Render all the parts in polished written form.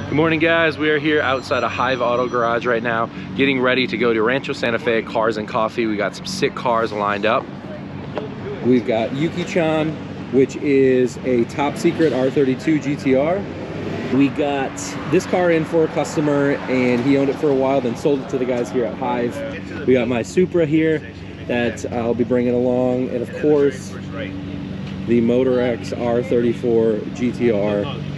Good morning, guys. We are here outside of Hive Auto Garage right now, getting ready to go to Rancho Santa Fe Cars and Coffee. We got some sick cars lined up. We've got Yuki-chan, which is a top secret R32 GTR. We got this car in for a customer and he owned it for a while, then sold it to the guys here at Hive. We got my Supra here that I'll be bringing along, and of course the Motor X R34 GTR.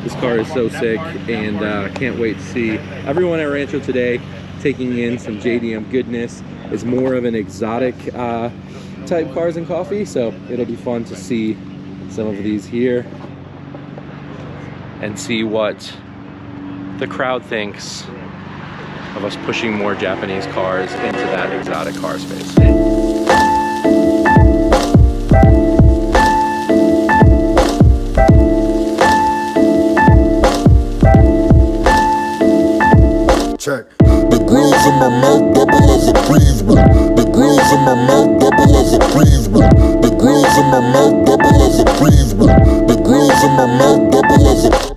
This car is so sick, and can't wait to see everyone at Rancho today taking in some JDM goodness. It's more of an exotic type cars and coffee, so it'll be fun to see some of these here and see what the crowd thinks of us pushing more Japanese cars into that exotic car space. Check. The grills in my mouth double as a freeze-one. The grills in my mouth double as a freeze-one. The grills in my mouth double as a freeze-one. The grills in my mouth double as a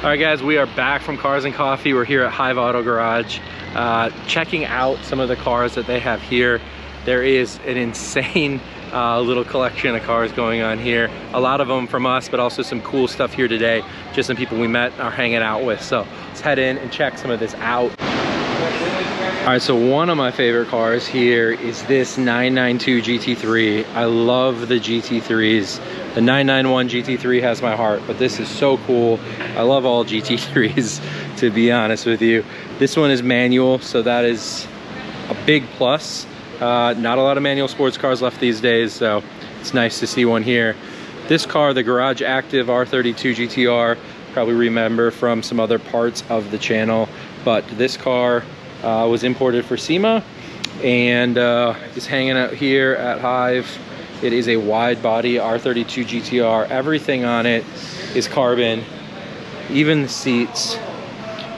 All right, guys, we are back from Cars and Coffee. We're here at Hive Auto Garage, checking out some of the cars that they have here. There is an insane little collection of cars going on here. A lot of them from us, but also some cool stuff here today. Just some people we met and are hanging out with. So let's head in and check some of this out. All right, so one of my favorite cars here is this 992 GT3. I love the GT3s. The 991 GT3 has my heart, but this is so cool. I love all GT3s, to be honest with you. This one is manual, so that is a big plus. Not a lot of manual sports cars left these days, so it's nice to see one here. This car, the Garage Active R32 GTR, probably remember from some other parts of the channel, but this car was imported for SEMA and is hanging out here at Hive. It is a wide body R32 GTR. Everything on it is carbon, even the seats,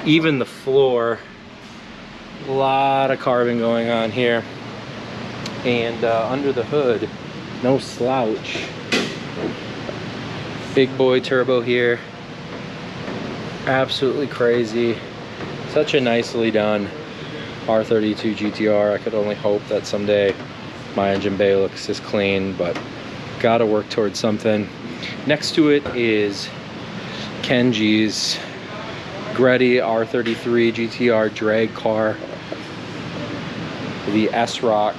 even the floor. A lot of carbon going on here. And under the hood, no slouch. Big boy turbo here. Absolutely crazy. Such a nicely done R32 GTR. I could only hope that someday my engine bay looks this clean, but gotta work towards something. Next to it is Kenji's Greddy R33 GTR drag car, the S-Rock,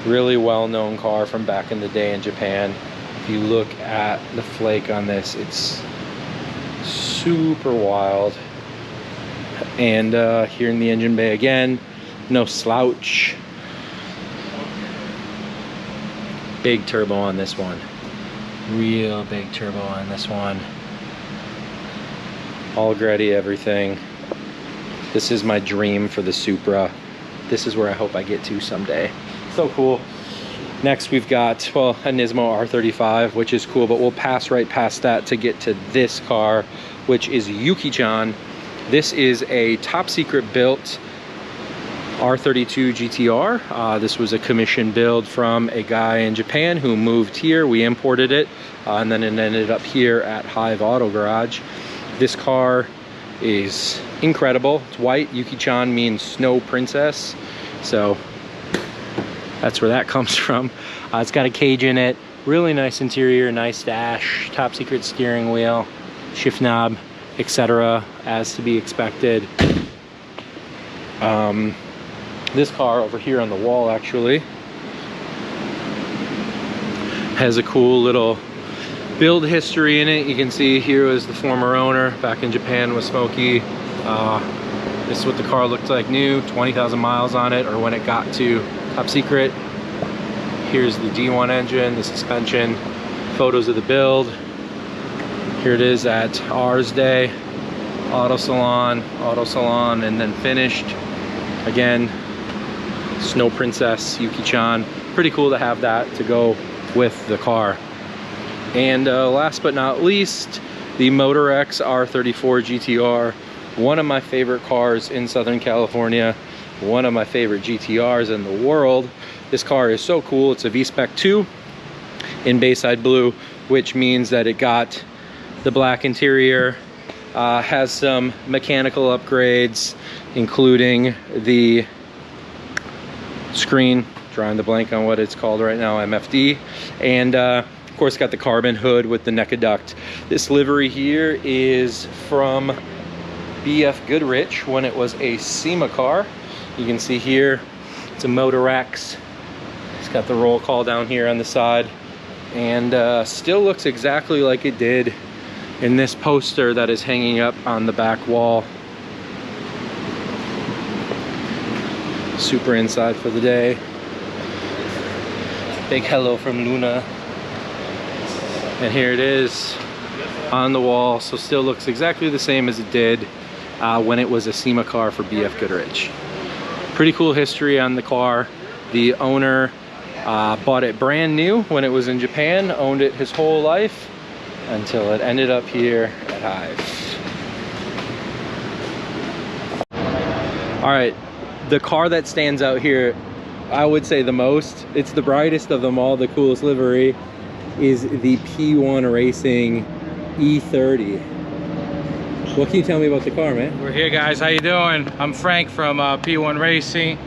really well-known car from back in the day in Japan. If you look at the flake on this, it's super wild. And here in the engine bay again, no slouch. Big turbo on this one. Real big turbo on this one. All Greddy everything. This is my dream for the Supra. This is where I hope I get to someday. So cool. Next we've got, well, a Nismo R35, which is cool, but we'll pass right past that to get to this car, which is Yuki-chan. This is a top secret built R32 GTR. This was a commission build from a guy in Japan who moved here. We imported it, and then it ended up here at Hive Auto Garage. This car is incredible. It's white. Yuki-chan means snow princess, so that's where that comes from. It's got a cage in it, really nice interior, nice dash, top secret steering wheel, shift knob, etc., as to be expected. This car over here on the wall actually has a cool little build history in it. You can see here was the former owner back in Japan with Smokey. This is what the car looked like new, 20,000 miles on it, or when it got to top secret. Here's the D1 engine, the suspension, photos of the build. Here it is at ours day, auto salon, and then finished. Again, Snow Princess, Yuki-chan. Pretty cool to have that to go with the car. And last but not least, the Motor X R34 GTR. One of my favorite cars in Southern California. One of my favorite GTRs in the world. This car is so cool. It's a V-Spec 2 in Bayside Blue, which means that it got the black interior, has some mechanical upgrades, including the screen, drawing the blank on what it's called right now, MFD, and of course got the carbon hood with the NECA duct. This livery here is from BF Goodrich when it was a SEMA car. You can see here it's a Motor X. It's got the roll call down here on the side, and still looks exactly like it did in this poster that is hanging up on the back wall. Super inside for the day. Big hello from Luna. And here it is on the wall. So still looks exactly the same as it did when it was a SEMA car for BF Goodrich. Pretty cool history on the car. The owner bought it brand new when it was in Japan, owned it his whole life until it ended up here at Hive. All right. The car that stands out here, I would say the most, it's the brightest of them all, the coolest livery, is the P1 Racing E30. What can you tell me about the car, man? We're here, guys. How you doing? I'm Frank from P1 Racing.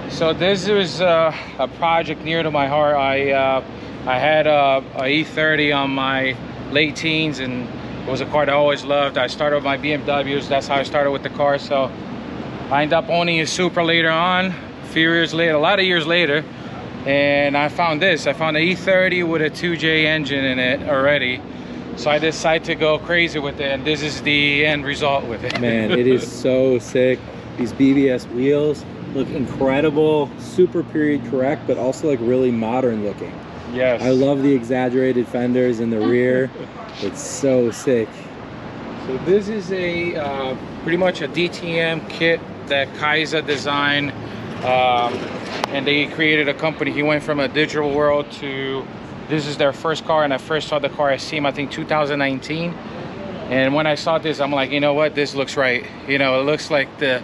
So this was a project near to my heart. I had a E30 on my late teens, and it was a car that I always loved. I started with my BMWs. That's how I started with the car. So I ended up owning a Supra later on, a few years later, a lot of years later, and I found this. I found an E30 with a 2J engine in it already. So I decided to go crazy with it, and this is the end result with it. Man, it is so sick. These BBS wheels look incredible, super period correct, but also like really modern looking. Yes. I love the exaggerated fenders in the rear. It's so sick. So this is a pretty much a DTM kit that Kaiser designed, and they created a company. He went from a digital world to, this is their first car, and I first saw the car at SEMA, I think 2019. And when I saw this, I'm like, you know what, this looks right. You know, it looks like the,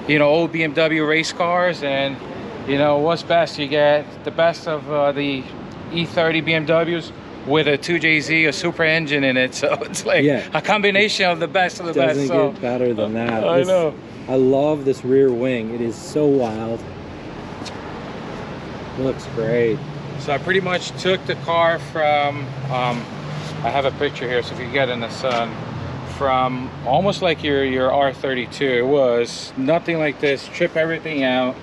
you know, old BMW race cars, and you know, what's best? You get the best of the E30 BMWs with a 2JZ, a Supra engine in it. So it's like a combination of the best of the best. Doesn't get better than that. I know. I love this rear wing. It is so wild. It looks great. So I pretty much took the car from, I have a picture here, so if you get in the sun, from almost like your R32. It was nothing like this. Strip everything out.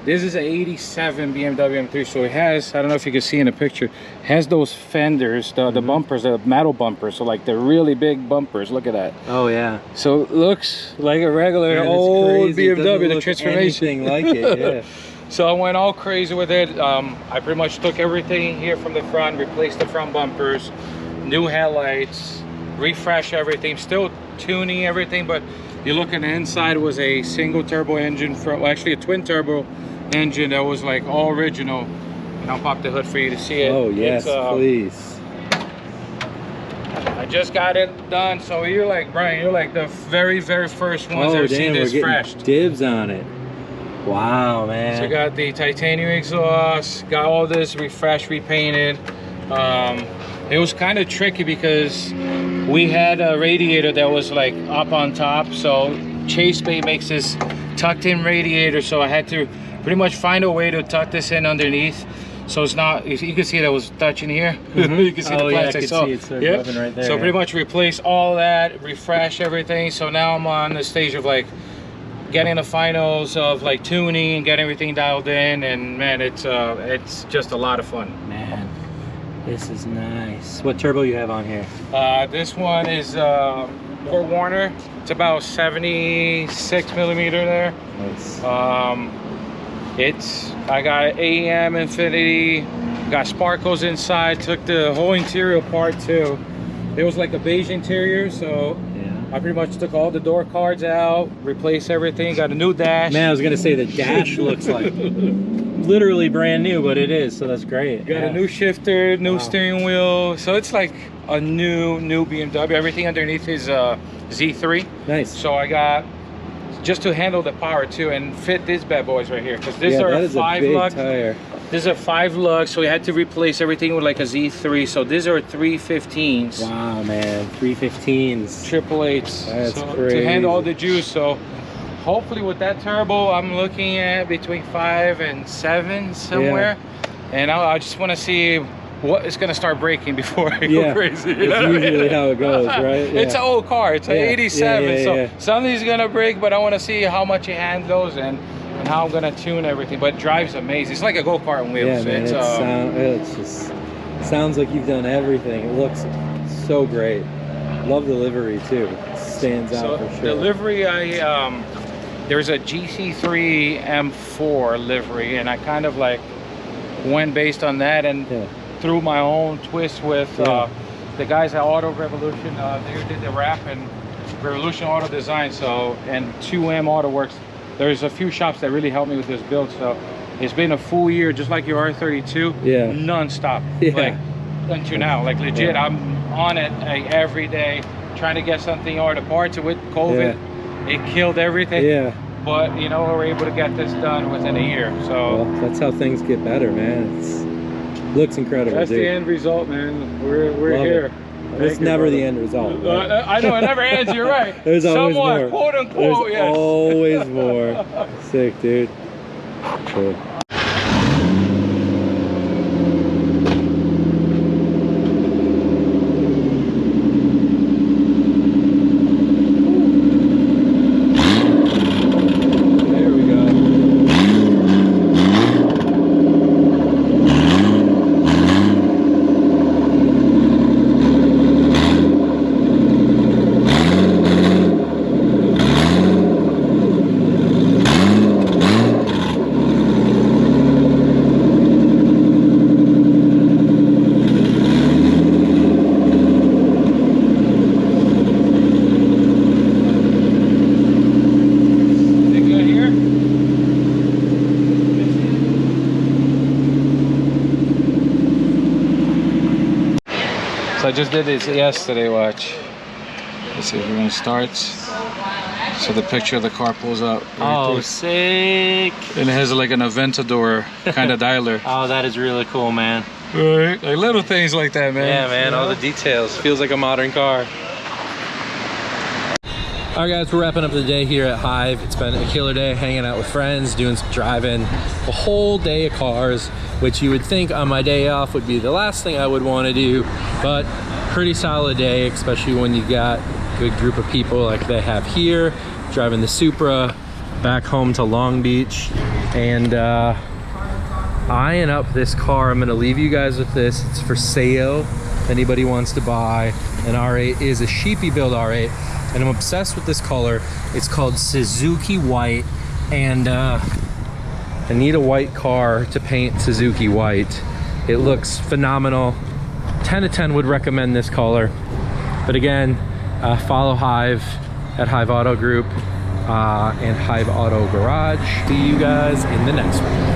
This is an 87 BMW M3, so it has, I don't know if you can see in the picture, it has those fenders, the bumpers, the metal bumpers, so like the really big bumpers. Look at that. Oh yeah. So it looks like a regular old BMW, the transformation. Anything like it, yeah. So I went all crazy with it. I pretty much took everything here from the front, replaced the front bumpers, new headlights, refresh everything, still tuning everything, but you look at the inside, was a single turbo engine, well, actually a twin turbo engine that was like all original. And I'll pop the hood for you to see it. Oh yes, please. I just got it done. So you're like, Brian, you're like the very first ones that seen this fresh. Dibs on it. Wow, man. So got the titanium exhaust, got all this refreshed, repainted. It was kind of tricky because we had a radiator that was like up on top. So Chase Bay makes this tucked in radiator. So I had to pretty much find a way to tuck this in underneath. So it's not, you can see that was touching here. You can see the plastic. Yeah, I can see it's right there. So pretty much replace all that, refresh everything. So now I'm on the stage of like getting the finals of like tuning and getting everything dialed in, and man, it's just a lot of fun. Man, this is nice. What turbo you have on here? This one is Port Warner. It's about 76 millimeter there. Nice. I got AEM Infinity, got sparkles inside, took the whole interior apart too. It was like a beige interior, so I pretty much took all the door cards out, replaced everything, got a new dash. Man, I was gonna say the dash looks like literally brand new, but it is, so that's great. Got a new shifter, new steering wheel, so it's like a new BMW. Everything underneath is Z3. Nice. So I got, just to handle the power too and fit these bad boys right here, because these are 5 lug tire. These are 5 lugs, so we had to replace everything with like a Z3. So these are 315s. Wow, man, 315s. Triple 8s. That's so crazy. To handle all the juice. So hopefully with that turbo, I'm looking at between 5 and 7 somewhere. And I just want to see what is going to start breaking before I go crazy. It's usually how it goes, right? It's an old car. It's an 87. So yeah. something's going to break, but I want to see how much it handles and how I'm gonna tune everything. But it drives amazing. It's like a go-kart on wheels. Yeah, man, it's just sounds like you've done everything. It looks so great. Love the livery too. It stands out for sure. The livery, there's a GC3 M4 livery, and I kind of like went based on that and threw my own twist with the guys at Auto Revolution. They did the wrap and Revolution Auto Design. So, and 2M Auto Works. There's a few shops that really helped me with this build. So it's been a full year, just like your R32, non-stop, like until now, like legit. I'm on it every day, trying to get something or the parts. With COVID, it killed everything. But you know, we're able to get this done within a year. So that's how things get better, man. It looks incredible. That's the end result, man. We're here. It's never the end result. Right? I know, it never ends, you're right. There's always more. Quote unquote, There's always more. Sick, dude. Cool. So I just did this yesterday, watch. Let's see if we're gonna start. So the picture of the car pulls up. Oh, sick. And it has like an Aventador kind of dialer. Oh, that is really cool, man. Right? Like little things like that, man. Yeah, man, all the details. Feels like a modern car. All right, guys, we're wrapping up the day here at Hive. It's been a killer day, hanging out with friends, doing some driving, a whole day of cars, which you would think on my day off would be the last thing I would want to do, but pretty solid day, especially when you got a good group of people like they have here, driving the Supra back home to Long Beach, and eyeing up this car. I'm gonna leave you guys with this. It's for sale. If anybody wants to buy an R8, is a sheepy build R8, and I'm obsessed with this color. It's called Suzuki White, and I need a white car to paint Suzuki white. It looks phenomenal. 10 to 10 would recommend this color. But again, follow Hive at Hive Auto Group and Hive Auto Garage. See you guys in the next one.